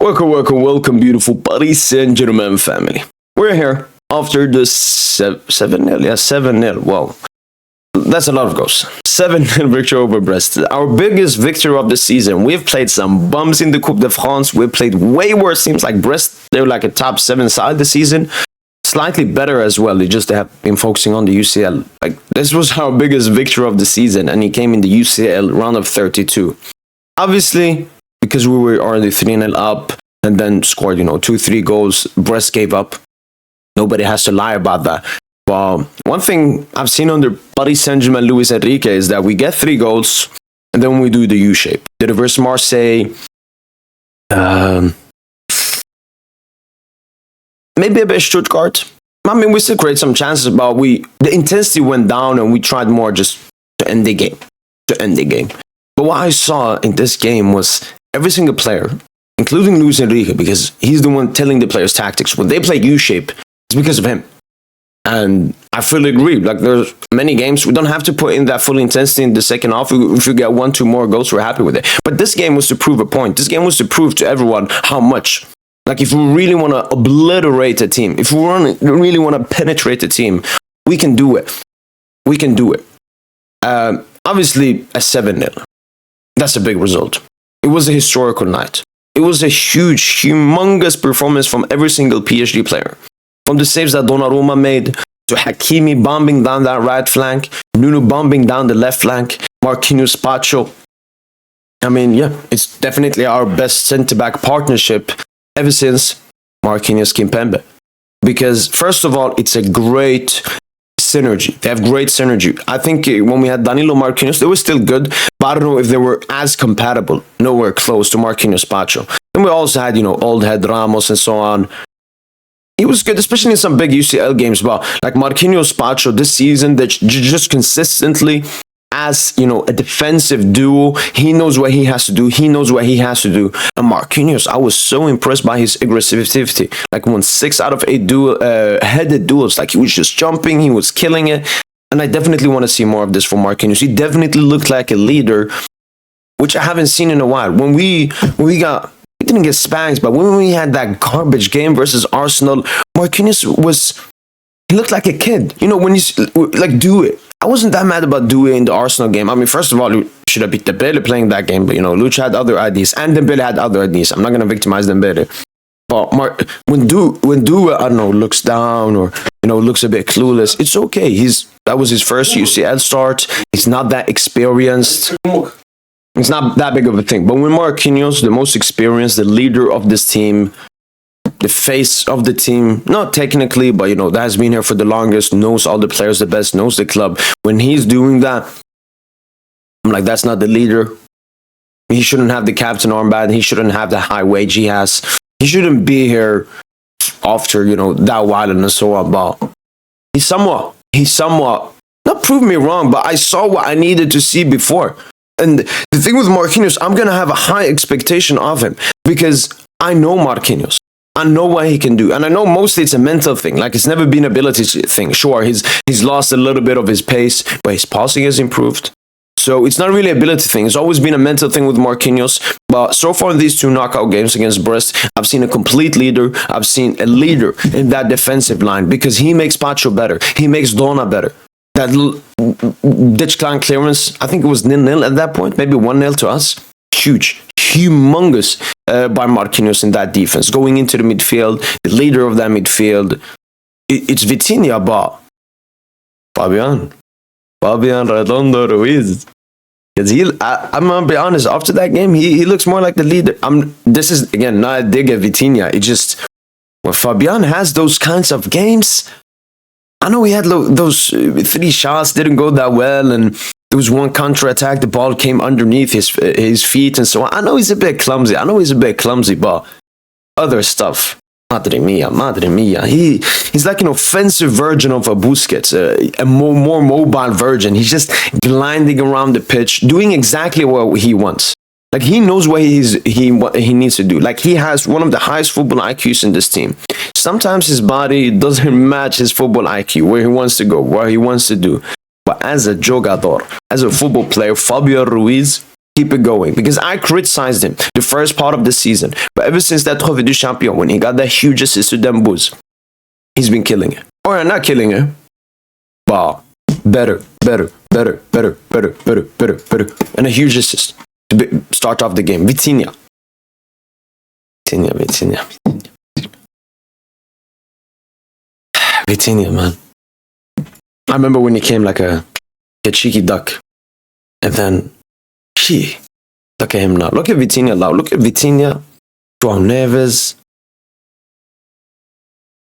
Welcome, beautiful Paris Saint Germain family. We're here after the 7-0. Yeah, 7-0. Wow, that's a lot of goals. 7-0 victory over Brest. Our biggest victory of the season. We've played some bums in the Coupe de France. We've played way worse teams like Brest. They're like a top 7 side this season. Slightly better as well. They just have been focusing on the UCL. Like, this was our biggest victory of the season, and he came in the UCL round of 32. Obviously, because we were already 3-0 up and then scored, 2-3 goals, Brest gave up. Nobody has to lie about that. But one thing I've seen under Paris Saint Germain, Luis Enrique, is that we get 3 goals and then we do the U shape. The reverse Marseille. Maybe a bit Stuttgart. I mean, we still create some chances, but the intensity went down and we tried more just to end the game. But what I saw in this game was every single player, including Luis Enrique, because he's the one telling the players tactics. When they play U-shape, it's because of him. And I fully agree. Like, there's many games we don't have to put in that full intensity in the second half. If we get 1-2 more goals, we're happy with it. But this game was to prove a point. This game was to prove to everyone how much. Like, if we really want to obliterate a team, if we really want to penetrate a team, we can do it. We can do it. Obviously, a 7-0. That's a big result. It was a historical night. It was a huge, humongous performance from every single PSG player. From the saves that Donnarumma made, to Hakimi bombing down that right flank, Nuno bombing down the left flank, Marquinhos Pacho. I mean, yeah, it's definitely our best centre-back partnership ever since Marquinhos Kimpembe. Because, first of all, it's a great synergy. They have great synergy. I think when we had Danilo Marquinhos, they were still good, but I don't know if they were as compatible. Nowhere close to Marquinhos Pacho. And we also had, old head Ramos and so on. He was good, especially in some big UCL games. But like Marquinhos Pacho this season, that just consistently as, a defensive duo. He knows what he has to do. He knows what he has to do. And Marquinhos, I was so impressed by his aggressivity. Like, won 6 out of 8 headed duels. Like, he was just jumping. He was killing it. And I definitely want to see more of this from Marquinhos. He definitely looked like a leader, which I haven't seen in a while. When we didn't get spanked, but when we had that garbage game versus Arsenal, Marquinhos he looked like a kid. When you do it. I wasn't that mad about Doué in the Arsenal game. I mean, first of all, you should have beat Dembele playing that game, but, Lucha had other ideas, and Dembele had other ideas. I'm not going to victimize Dembele. But when Doué, I don't know, looks down or, looks a bit clueless, it's okay. That was his first UCL start. He's not that experienced. It's not that big of a thing. But when Marquinhos, the most experienced, the leader of this team, the face of the team, not technically, but that has been here for the longest, knows all the players the best, knows the club. When he's doing that, I'm like, that's not the leader. He shouldn't have the captain armband. He shouldn't have the high wage he has. He shouldn't be here after, that while and so on. But he somewhat, not proved me wrong, but I saw what I needed to see before. And the thing with Marquinhos, I'm going to have a high expectation of him because I know Marquinhos. I know what he can do. And I know mostly it's a mental thing. Like, it's never been an ability thing. Sure, he's lost a little bit of his pace, but his passing has improved. So it's not really an ability thing. It's always been a mental thing with Marquinhos. But so far in these 2 knockout games against Brest, I've seen a complete leader. I've seen a leader in that defensive line because he makes Pacho better. He makes Donna better. That ditch line clearance, I think it was 0-0 at that point, maybe 1-0 to us. Huge, humongous by Marquinhos in that defense. Going into the midfield, the leader of that midfield, it's Vitinha, but Fabian Redondo Ruiz. Because I'm going to be honest, after that game, he looks more like the leader. This is, again, not a dig at Vitinha. It just, when Fabian has those kinds of games, I know he had those 3 shots, didn't go that well, and there was one counter-attack, the ball came underneath his feet and so on. I know he's a bit clumsy, but other stuff, madre mia. He's like an offensive version of a Busquets, a more mobile version. He's just gliding around the pitch, doing exactly what he wants. Like, he knows what he needs to do. Like, he has one of the highest football IQs in this team. Sometimes his body doesn't match his football IQ, where he wants to go, what he wants to do. But as a jogador, as a football player, Fabio Ruiz, keep it going. Because I criticized him the first part of the season. But ever since that Trophée du Champion, when he got that huge assist to Dembouz, he's been killing it. Or not killing it, but better. And a huge assist to start off the game. Vitinha, man. I remember when he came like a cheeky duck. And then, look at him now. Look at Vitinha now. Look at Vitinha, João Neves,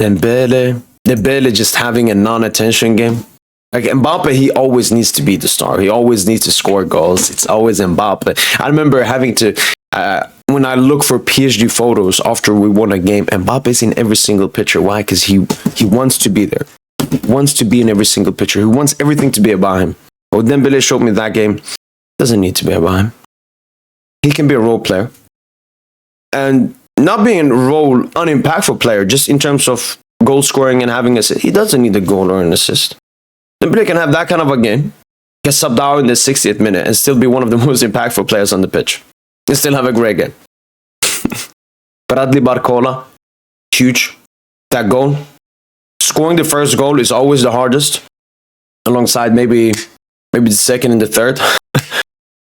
Dembele just having a non-attention game. Like Mbappe, he always needs to be the star. He always needs to score goals. It's always Mbappe. I remember having to, when I look for PSG photos after we won a game, Mbappe's in every single picture. Why? Because he wants to be there. He wants to be in every single picture. He wants everything to be about him. What Dembele showed me that game doesn't need to be about him. He can be a role player. And not being a role, unimpactful player, just in terms of goal scoring and having assist. He doesn't need a goal or an assist. Dembele can have that kind of a game, get subbed out in the 60th minute and still be one of the most impactful players on the pitch. And still have a great game. Bradley Barcola, huge. That goal. Scoring the first goal is always the hardest. Alongside maybe the second and the third.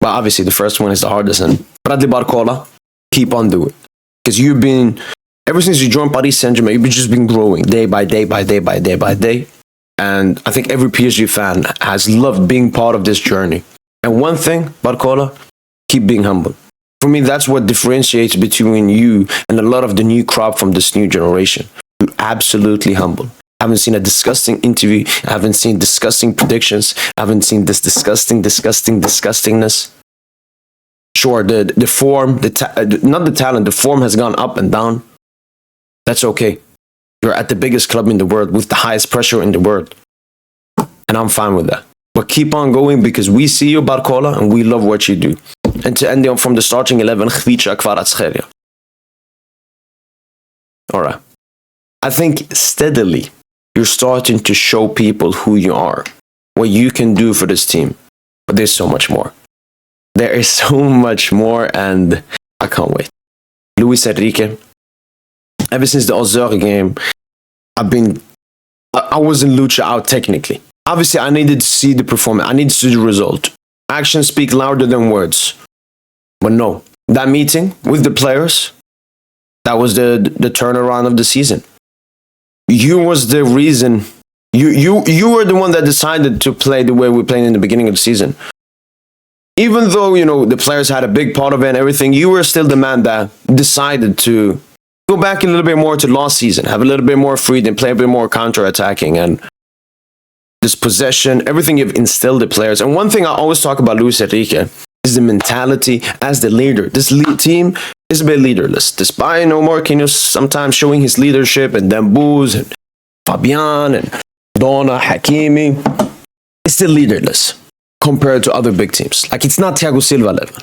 But obviously the first one is the hardest. And Bradley Barcola, keep on doing it. Because you've been, ever since you joined Paris Saint Germains, you've just been growing day by day. And I think every PSG fan has loved being part of this journey. And one thing, Barcola, keep being humble. For me, that's what differentiates between you and a lot of the new crop from this new generation. You're absolutely humble. I haven't seen a disgusting interview. I haven't seen disgusting predictions. I haven't seen this disgustingness. Sure, the form, not the talent, the form has gone up and down. That's okay. You're at the biggest club in the world with the highest pressure in the world. And I'm fine with that. But keep on going because we see you, Barcola, and we love what you do. And to end from the starting 11, Khvicha Kvaratskhelia. All right. I think steadily you're starting to show people who you are, what you can do for this team. But there's so much more. There is so much more, and I can't wait. Luis Enrique. Ever since the Auxerre game, I wasn't Lucha out technically. Obviously, I needed to see the performance. I needed to see the result. Actions speak louder than words. But no, that meeting with the players, that was the turnaround of the season. You was the reason. You were the one that decided to play the way we played in the beginning of the season. Even though, the players had a big part of it and everything, you were still the man that decided to go back a little bit more to last season, have a little bit more freedom, play a bit more counter-attacking, and this possession, everything you've instilled the players. And one thing I always talk about Luis Enrique is the mentality as the leader. This team is a bit leaderless. Despite Marquinhos sometimes showing his leadership, and Dembouz, and Fabian, and Donna, Hakimi, it's still leaderless compared to other big teams. Like, it's not Thiago Silva level.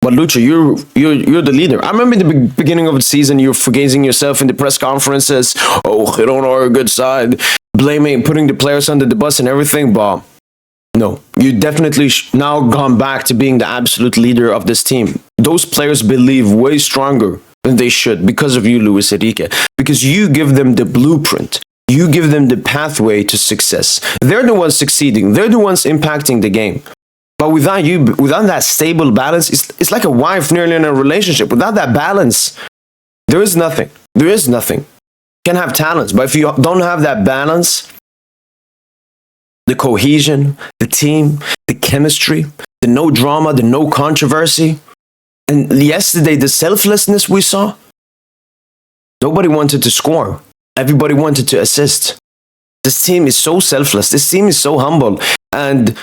But Lucha, you're the leader. I remember in the beginning of the season, you were forgazing yourself in the press conferences. Oh, Girona are a good side. Blaming, putting the players under the bus and everything. But no, you definitely now gone back to being the absolute leader of this team. Those players believe way stronger than they should because of you, Luis Enrique. Because you give them the blueprint. You give them the pathway to success. They're the ones succeeding. They're the ones impacting the game. But without that stable balance, it's like a wife nearly in a relationship. Without that balance, there is nothing. There is nothing. You can have talents, but if you don't have that balance, the cohesion, the team, the chemistry, the no drama, the no controversy, and yesterday, the selflessness we saw, nobody wanted to score. Everybody wanted to assist. This team is so selfless. This team is so humble. And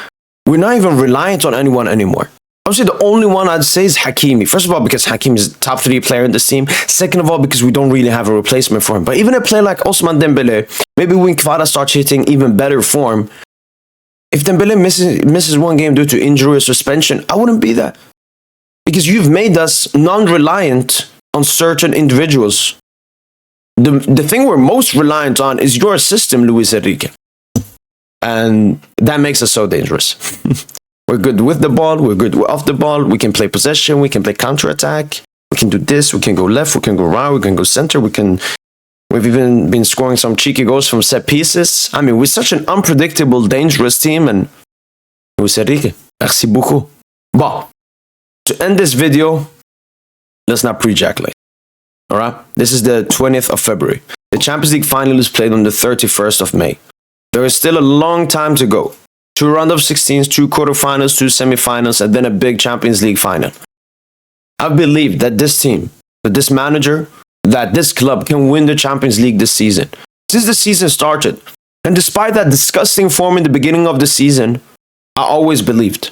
we're not even reliant on anyone anymore. Obviously, the only one I'd say is Hakimi. First of all, because Hakimi is the top 3 player in this team. Second of all, because we don't really have a replacement for him. But even a player like Ousmane Dembele, maybe when Kvara starts hitting even better form, if Dembele misses one game due to injury or suspension, I wouldn't be that. Because you've made us non-reliant on certain individuals. The thing we're most reliant on is your system, Luis Enrique. And that makes us so dangerous. We're good with the ball. We're good off the ball. We can play possession. We can play counter-attack. We can do this. We can go left. We can go right. We can go center. We've even been scoring some cheeky goals from set pieces. I mean, we're such an unpredictable, dangerous team. And Luis Enrique, merci beaucoup. But to end this video, let's not pre-ejaculate. All right? This is the 20th of February. The Champions League final is played on the 31st of May. There is still a long time to go. 2 round of 16s, 2 quarterfinals, 2 semifinals, and then a big Champions League final. I believe that this team, that this manager, that this club can win the Champions League this season. Since the season started, and despite that disgusting form in the beginning of the season, I always believed.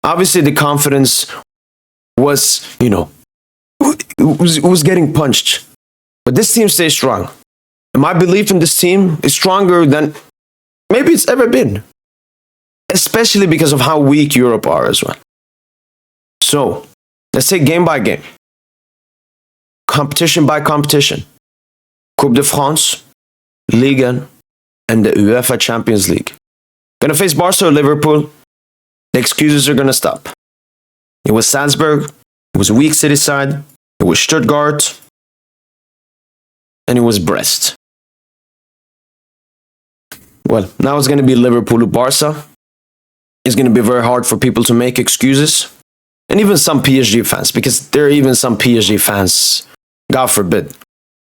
Obviously, the confidence was, it was getting punched. But this team stays strong. And my belief in this team is stronger than maybe it's ever been. Especially because of how weak Europe are as well. So, let's take game by game. Competition by competition. Coupe de France, Ligue 1, and the UEFA Champions League. Gonna face Barca or Liverpool. The excuses are gonna stop. It was Salzburg, it was a weak city side, it was Stuttgart, and it was Brest. Well, now it's gonna be Liverpool or Barca. It's gonna be very hard for people to make excuses. And even some PSG fans, because there are even some PSG fans, God forbid,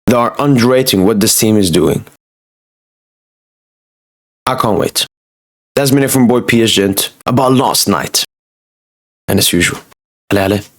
that are underrating what this team is doing. I can't wait. That's been it from boy PSG about last night. And as usual, allez, allez.